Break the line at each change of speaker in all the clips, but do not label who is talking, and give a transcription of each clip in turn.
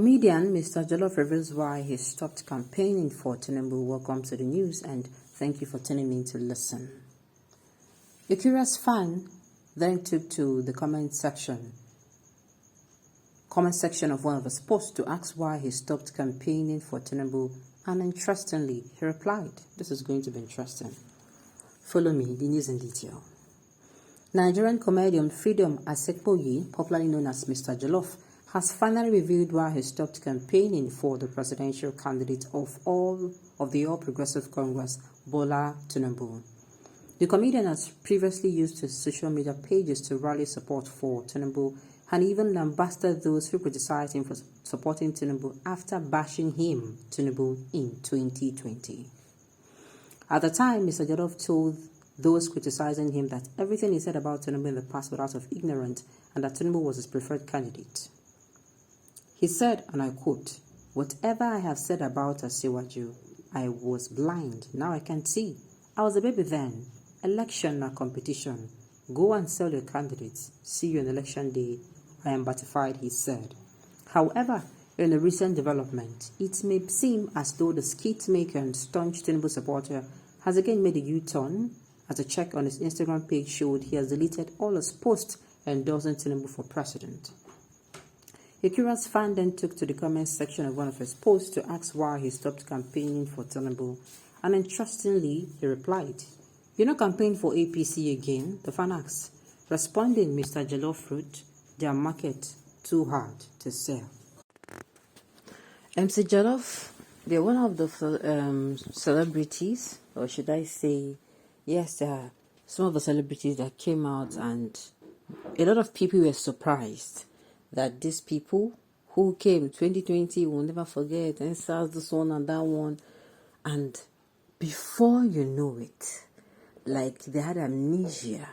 Comedian Mr. Jollof reveals why he stopped campaigning for Tinubu. Welcome to the news and thank you for tuning in to listen. A curious fan then took to the comment section of one of his posts to ask why he stopped campaigning for Tinubu, and interestingly, he replied, "This is going to be interesting. Follow me, the news in detail." Nigerian comedian Freedom Asekpoyi, popularly known as Mr. Jollof, has finally revealed why he stopped campaigning for the presidential candidate of the All Progressive Congress, Bola Tinubu. The comedian has previously used his social media pages to rally support for Tinubu and even lambasted those who criticized him for supporting Tinubu after bashing him, Tinubu, in 2020. At the time, Mr. Jollof told those criticizing him that everything he said about Tinubu in the past was out of ignorance and that Tinubu was his preferred candidate. He said, and I quote, "Whatever I have said about Asiwaju, I was blind. Now I can see. I was a baby then. Election or competition. Go and sell your candidates. See you on election day. I am batified," he said. However, in a recent development, it may seem as though the skit maker and staunch Tinubu supporter has again made a U-turn, as a check on his Instagram page showed he has deleted all his posts endorsing Tinubu for president. A curious fan then took to the comment section of one of his posts to ask why he stopped campaigning for Tinubu, and interestingly, he replied, "You're not campaigning for APC again?" The fan asked. Responding, Mr. Jollof wrote, "Their market too hard to sell." MC Jollof, they're one of the celebrities, or should I say, yes, they are some of the celebrities that came out, and a lot of people were surprised that these people who came 2020 will never forget, and SARS this one and that one, and before you know it, like they had amnesia,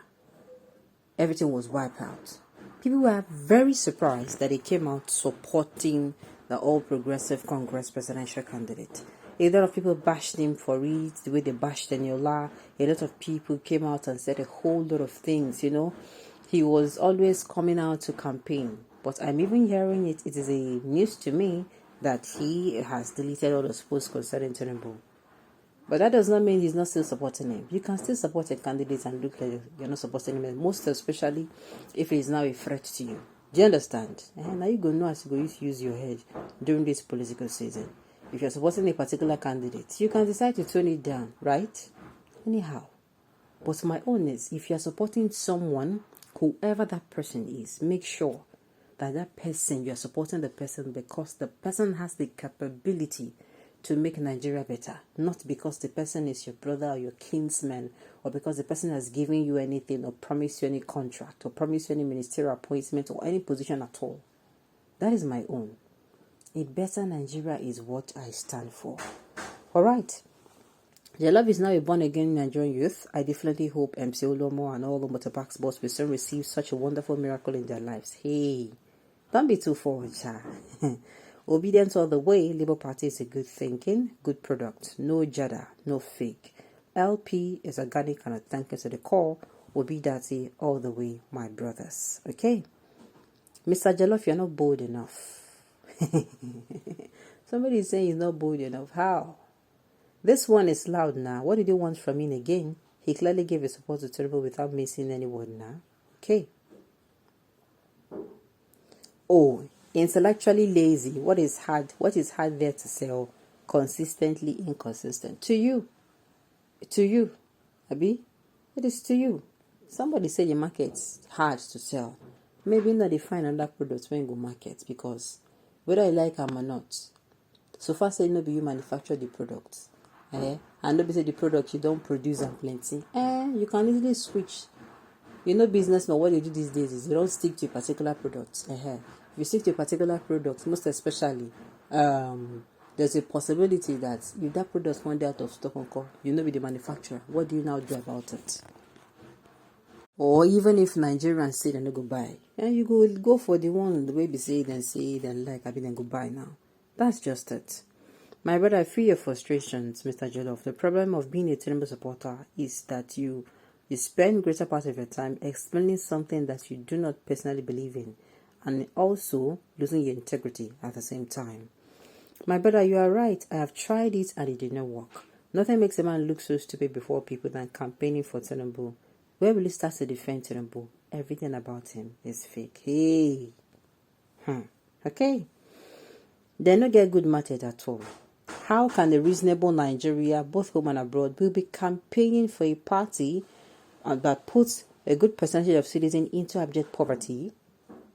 everything was wiped out. People were very surprised that they came out supporting the All Progressive Congress presidential candidate. A lot of people bashed him for it, the way they bashed Eniola. A lot of people came out and said a whole lot of things, He was always coming out to campaign. But I'm even hearing it is a news to me that he has deleted all those posts concerning Tinubu. But that does not mean he's not still supporting him. You can still support a candidate and look like you're not supporting him, most especially if he's now a threat to you. Do you understand? Now you go know as you go use your head during this political season. If you're supporting a particular candidate, you can decide to tone it down, right? Anyhow. But my own is, if you're supporting someone, whoever that person is, make sure that person, you're supporting the person because the person has the capability to make Nigeria better, not because the person is your brother or your kinsman, or because the person has given you anything or promised you any contract or promised you any ministerial appointment or any position at all. That is my own. A better Nigeria is what I stand for. All right. Jollof is now a born-again Nigerian youth. I definitely hope MC Olomo and all the motorbikes boss will soon receive such a wonderful miracle in their lives. Hey, don't be too forward, child. Obedience all the way. Labour Party is a good thinking, good product. No jada, no fake. LP is organic and authentic to the core. Obedati all the way, my brothers. Okay? Mr. Jollof, you're not bold enough. Somebody is saying he's not bold enough. How? This one is loud now. What did you want from him again? He clearly gave his support to Tinubu without missing any word now. Okay. Oh, intellectually lazy. What is hard there to sell? Consistently inconsistent. To you. Abi? It is to you. Somebody say your market's hard to sell. Maybe not define another product when you go market, because whether you like them or not, so far say no be you manufacture the product. And no be say the product you don't produce and plenty. You can easily switch. Businessmen, what they do these days is they don't stick to a particular product. If you stick to a particular product, most especially, there's a possibility that if that product one day out of stock and call, be the manufacturer. What do you now do about it? Or even if Nigerians say they no go buy, and you go for the one the way they say like, then go buy now. That's just it. My brother, I feel your frustrations, Mr. Jollof. The problem of being a Tinubu supporter is that you spend greater part of your time explaining something that you do not personally believe in, and also losing your integrity at the same time. My brother, you are right. I have tried it and it did not work. Nothing makes a man look so stupid before people than campaigning for Tinubu. Where will you start to defend Tinubu? Everything about him is fake. Hey. Okay. They no get good method at all. How can a reasonable Nigeria, both home and abroad, will be campaigning for a party that puts a good percentage of citizens into abject poverty?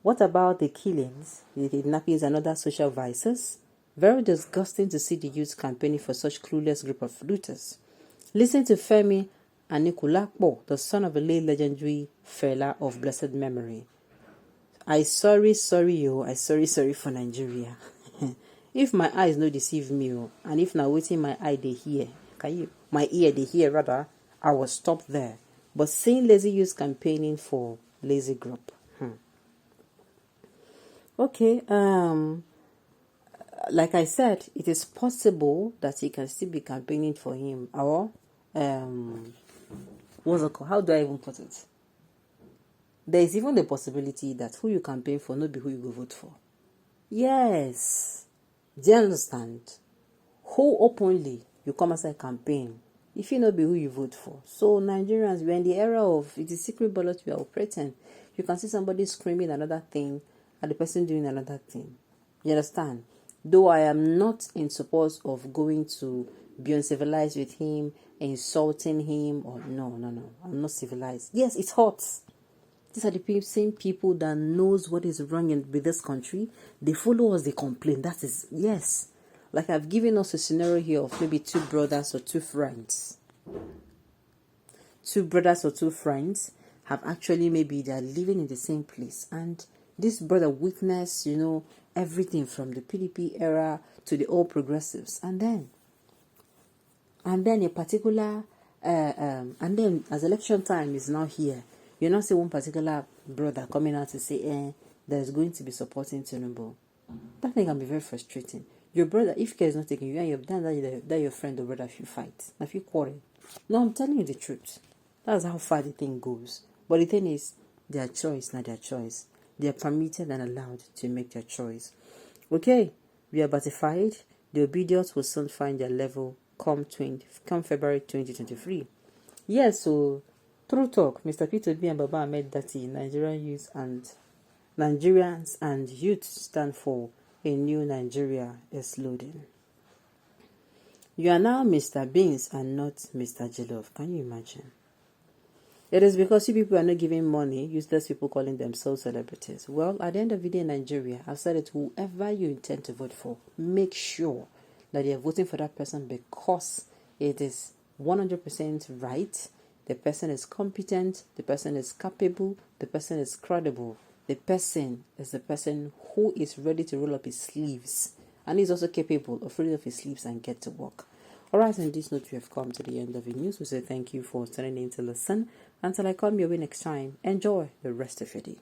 What about the killings, the kidnappings, and other social vices? Very disgusting to see the youth campaigning for such clueless group of looters. Listen to Femi Anikulapo, the son of a late legendary fella of blessed memory. I sorry for Nigeria. If my eyes no deceive me, and if now waiting my eye they hear, my ear they hear rather, I will stop there. But seeing lazy youth campaigning for lazy group. Okay, like I said, it is possible that he can still be campaigning for him, or what's it called? How do I even put it? There is even the possibility that who you campaign for not be who you go vote for. Yes, do you understand? Who openly you come outside campaign if you not be who you vote for. So Nigerians, we're in the era of it is secret ballot we are operating. You can see somebody screaming another thing and the person doing another thing. You understand? Though I am not in support of going to be uncivilized with him, insulting him, or no, I'm not civilized. Yes, it's hot. These are the same people that knows what is wrong with this country. They follow us, they complain. That is, yes. Like I've given us a scenario here of maybe two brothers or two friends. Two brothers or two friends have actually maybe they are living in the same place. And this brother witnessed, everything from the PDP era to the old progressives. And then a particular, and then as election time is now here, you not see one particular brother coming out to say, there's going to be supporting Tinubu. That thing can be very frustrating. Your brother, if care is not taking you, and your friend or brother, if you fight, if you quarrel. No, I'm telling you the truth. That's how far the thing goes. But the thing is, their choice, not their choice. They are permitted and allowed to make their choice. Okay, we are batified. The obedience will soon find their level come February 2023. Yes, so true talk. Mr. Peter B and Baba Ahmed Dati, Nigerians and youth stand for a new Nigeria is loading. You are now Mr. Beans and not Mr. Jollof. Can you imagine? It is because you people are not giving money, useless people calling themselves celebrities. Well, at the end of the day in Nigeria, I've said it, whoever you intend to vote for, make sure that you're voting for that person because it is 100% right. The person is competent, the person is capable, the person is credible. The person is the person who is ready to roll up his sleeves and is also capable of rolling up his sleeves and get to work. Alright, on this note, we have come to the end of the news. We say thank you for tuning in to listen. Until I come your way next time, enjoy the rest of your day.